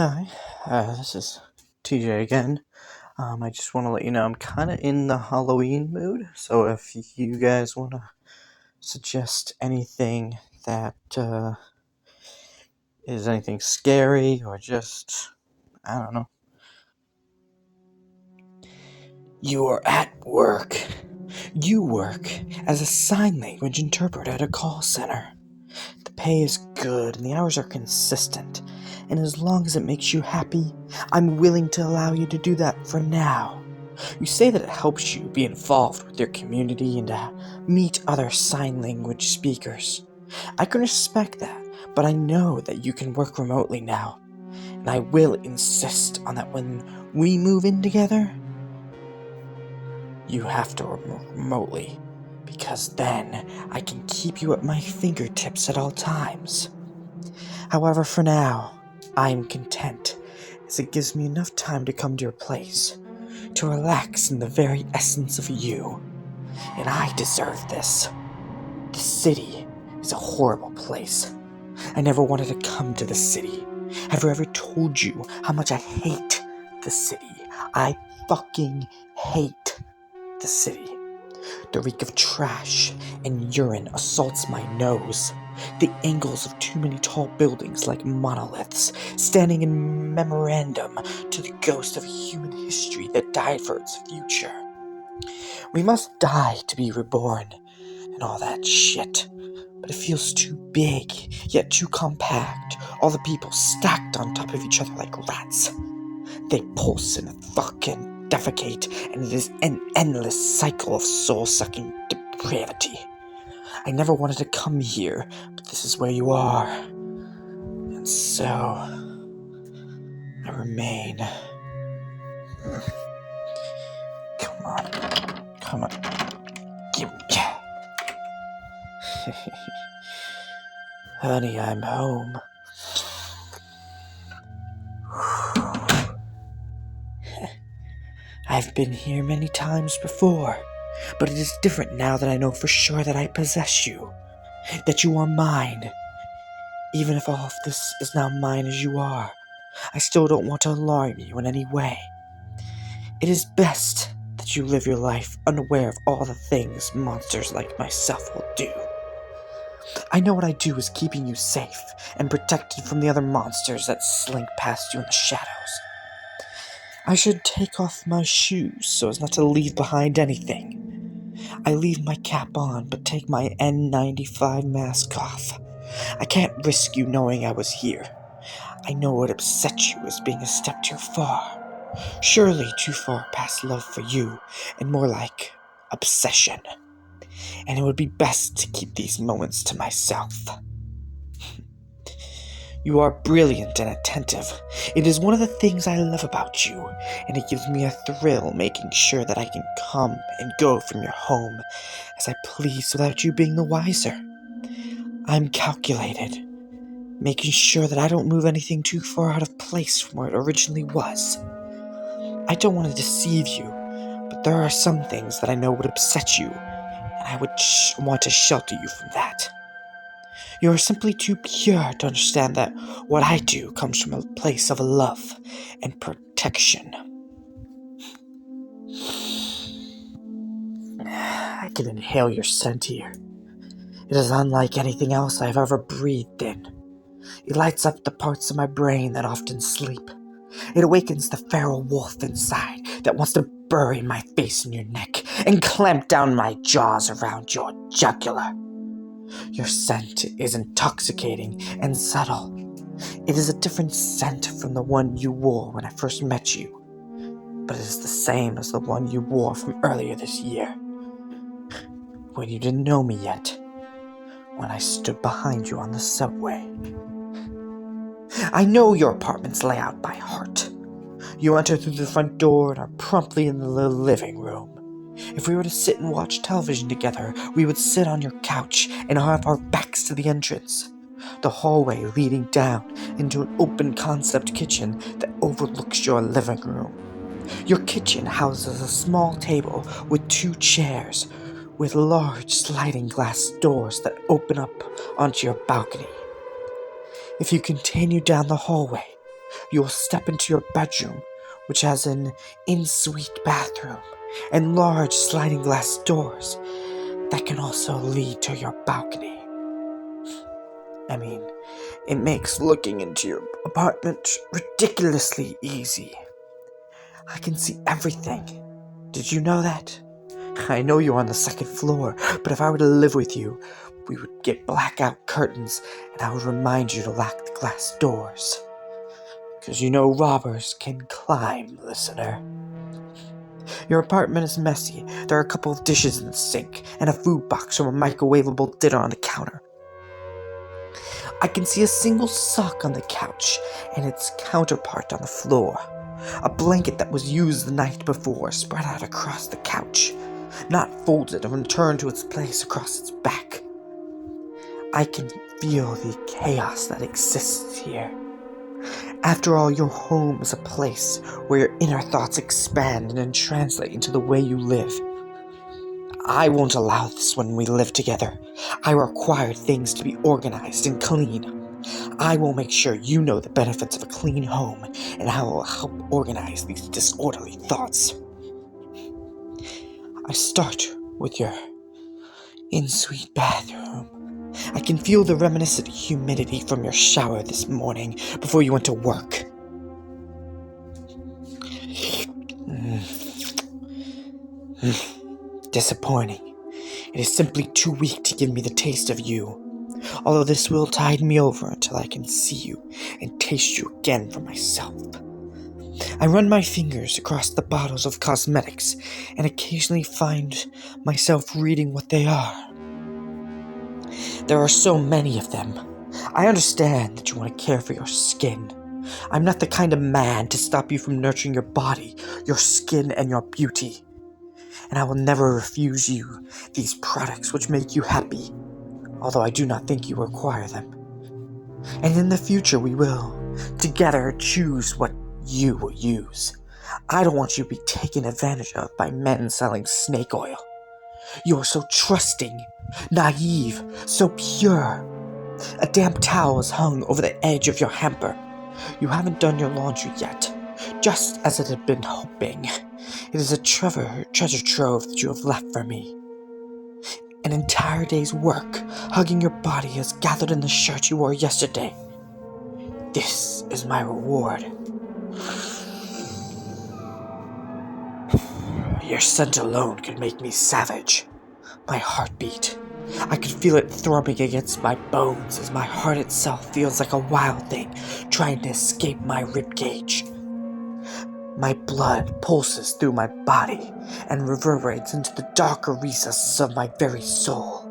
Hi, this is TJ again. I just want to let you know I'm kind of in the Halloween mood, so if you guys want to suggest anything that is anything scary or just, I don't know. You are at work. You work as a sign language interpreter at a call center. The pay is good and the hours are consistent, and as long as it makes you happy, I'm willing to allow you to do that for now. You say that it helps you be involved with your community and to meet other sign language speakers. I can respect that, but I know that you can work remotely now, and I will insist on that when we move in together, you have to work remotely, because then I can keep you at my fingertips at all times. However, for now, I am content, as it gives me enough time to come to your place, to relax in the very essence of you. And I deserve this. The city is a horrible place. I never wanted to come to the city. Have I ever told you how much I hate the city? I fucking hate the city. The reek of trash and urine assaults my nose. The angles of too many tall buildings like monoliths, standing in memorandum to the ghost of a human history that died for its future. We must die to be reborn, and all that shit. But it feels too big, yet too compact. All the people stacked on top of each other like rats. They pulse and fucking defecate, and it is an endless cycle of soul-sucking depravity. I never wanted to come here, but this is where you are. And so, I remain. Come on. Come on. Give me. Honey, I'm home. I've been here many times before, but it is different now that I know for sure that I possess you, that you are mine. Even if all of this is now mine as you are, I still don't want to alarm you in any way. It is best that you live your life unaware of all the things monsters like myself will do. I know what I do is keeping you safe and protected from the other monsters that slink past you in the shadows. I should take off my shoes so as not to leave behind anything. I leave my cap on, but take my N95 mask off. I can't risk you knowing I was here. I know what upset you as being a step too far. Surely too far past love for you, and more like obsession. And it would be best to keep these moments to myself. You are brilliant and attentive. It is one of the things I love about you, and it gives me a thrill making sure that I can come and go from your home as I please without you being the wiser. I'm calculated, making sure that I don't move anything too far out of place from where it originally was. I don't want to deceive you, but there are some things that I know would upset you, and I would want to shelter you from that. You are simply too pure to understand that what I do comes from a place of love and protection. I can inhale your scent here. It is unlike anything else I've ever breathed in. It lights up the parts of my brain that often sleep. It awakens the feral wolf inside that wants to bury my face in your neck and clamp down my jaws around your jugular. Your scent is intoxicating and subtle. It is a different scent from the one you wore when I first met you, but it is the same as the one you wore from earlier this year, when you didn't know me yet, when I stood behind you on the subway. I know your apartment's layout by heart. You enter through the front door and are promptly in the living room. If we were to sit and watch television together, we would sit on your couch and have our backs to the entrance. The hallway leading down into an open-concept kitchen that overlooks your living room. Your kitchen houses a small table with 2 chairs, with large sliding glass doors that open up onto your balcony. If you continue down the hallway, you will step into your bedroom, which has an in-suite bathroom and large sliding glass doors that can also lead to your balcony. I mean, it makes looking into your apartment ridiculously easy. I can see everything. Did you know that? I know you're on the second floor, but if I were to live with you, we would get blackout curtains, and I would remind you to lock the glass doors. Because you know robbers can climb, listener. Your apartment is messy. There are a couple of dishes in the sink, and a food box from a microwavable dinner on the counter. I can see a single sock on the couch, and its counterpart on the floor. A blanket that was used the night before spread out across the couch, not folded and returned to its place across its back. I can feel the chaos that exists here. After all, your home is a place where your inner thoughts expand and then translate into the way you live. I won't allow this when we live together. I require things to be organized and clean. I will make sure you know the benefits of a clean home, and I will help organize these disorderly thoughts. I start with your in-suite bathroom. I can feel the reminiscent humidity from your shower this morning before you went to work. Disappointing. It is simply too weak to give me the taste of you. Although this will tide me over until I can see you and taste you again for myself. I run my fingers across the bottles of cosmetics and occasionally find myself reading what they are. There are so many of them. I understand that you want to care for your skin. I'm not the kind of man to stop you from nurturing your body, your skin, and your beauty. And I will never refuse you these products which make you happy, although I do not think you require them. And in the future we will, together, choose what you will use. I don't want you to be taken advantage of by men selling snake oil. You are so trusting, naive, so pure. A damp towel is hung over the edge of your hamper. You haven't done your laundry yet, just as it had been hoping. It is a treasure trove that you have left for me. An entire day's work, hugging your body as gathered in the shirt you wore yesterday. This is my reward. Your scent alone could make me savage. My heartbeat. I could feel it throbbing against my bones as my heart itself feels like a wild thing trying to escape my ribcage. My blood pulses through my body and reverberates into the darker recesses of my very soul.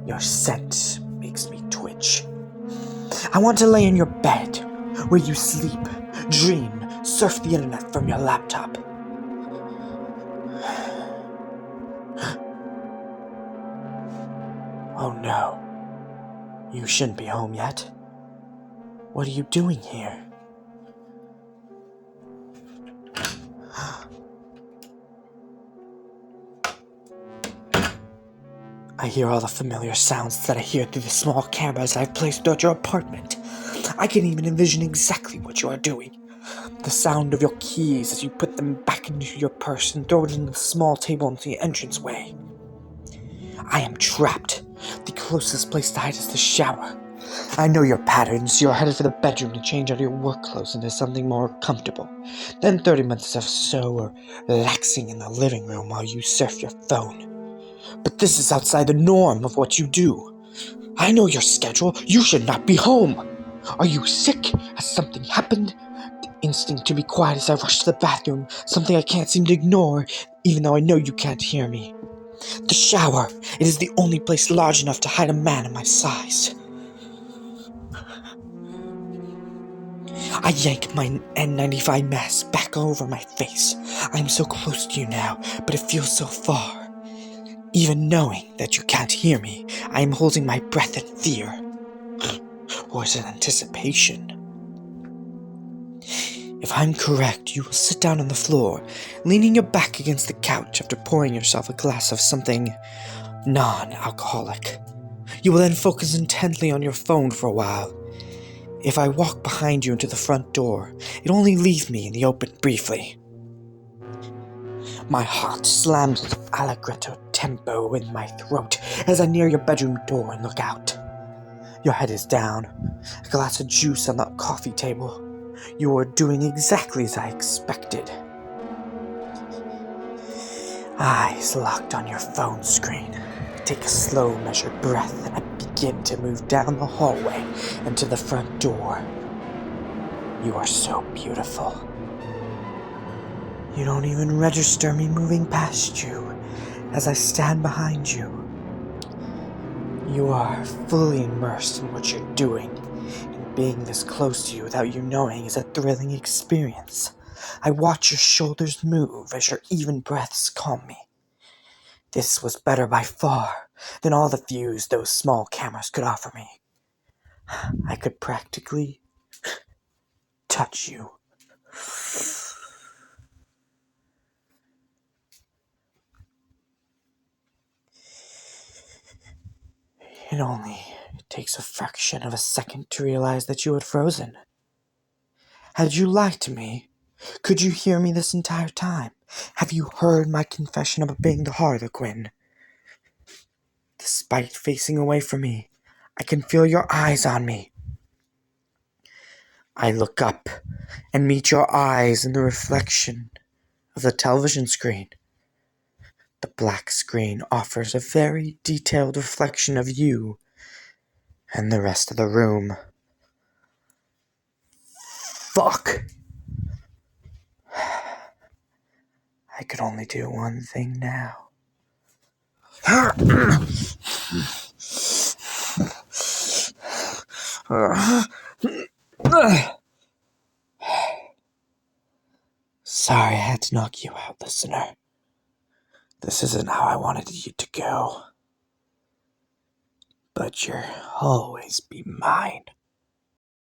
Your scent makes me twitch. I want to lay in your bed, where you sleep, dream, surf the internet from your laptop. Oh no. You shouldn't be home yet. What are you doing here? I hear all the familiar sounds that I hear through the small cameras I've placed throughout your apartment. I can even envision exactly what you are doing. The sound of your keys as you put them back into your purse and throw it into the small table into the entranceway. I am trapped. The closest place to hide is the shower. I know your patterns. You're headed for the bedroom to change out of your work clothes into something more comfortable. Then 30 minutes or so are relaxing in the living room while you surf your phone. But this is outside the norm of what you do. I know your schedule. You should not be home. Are you sick? Has something happened? The instinct to be quiet as I rush to the bathroom, something I can't seem to ignore, even though I know you can't hear me. The shower. It is the only place large enough to hide a man of my size. I yank my N95 mask back over my face. I am so close to you now, but it feels so far. Even knowing that you can't hear me, I am holding my breath in fear. Or is it anticipation? If I'm correct, you will sit down on the floor, leaning your back against the couch after pouring yourself a glass of something non-alcoholic. You will then focus intently on your phone for a while, If I walk behind you into the front door, it only leaves me in the open briefly. My heart slams its allegretto tempo in my throat as I near your bedroom door and look out. Your head is down, a glass of juice on the coffee table. You are doing exactly as I expected. Eyes locked on your phone screen. Take a slow, measured breath, and I begin to move down the hallway and to the front door. You are so beautiful. You don't even register me moving past you as I stand behind you. You are fully immersed in what you're doing, and being this close to you without you knowing is a thrilling experience. I watch your shoulders move as your even breaths calm me. This was better by far than all the views those small cameras could offer me. I could practically touch you. It only takes a fraction of a second to realize that you had frozen. Had you lied to me? Could you hear me this entire time? Have you heard my confession about being the Harlequin? Despite facing away from me, I can feel your eyes on me. I look up and meet your eyes in the reflection of the television screen. The black screen offers a very detailed reflection of you and the rest of the room. Fuck! I could only do one thing now. Sorry I had to knock you out, listener. This isn't how I wanted you to go. But you'll always be mine.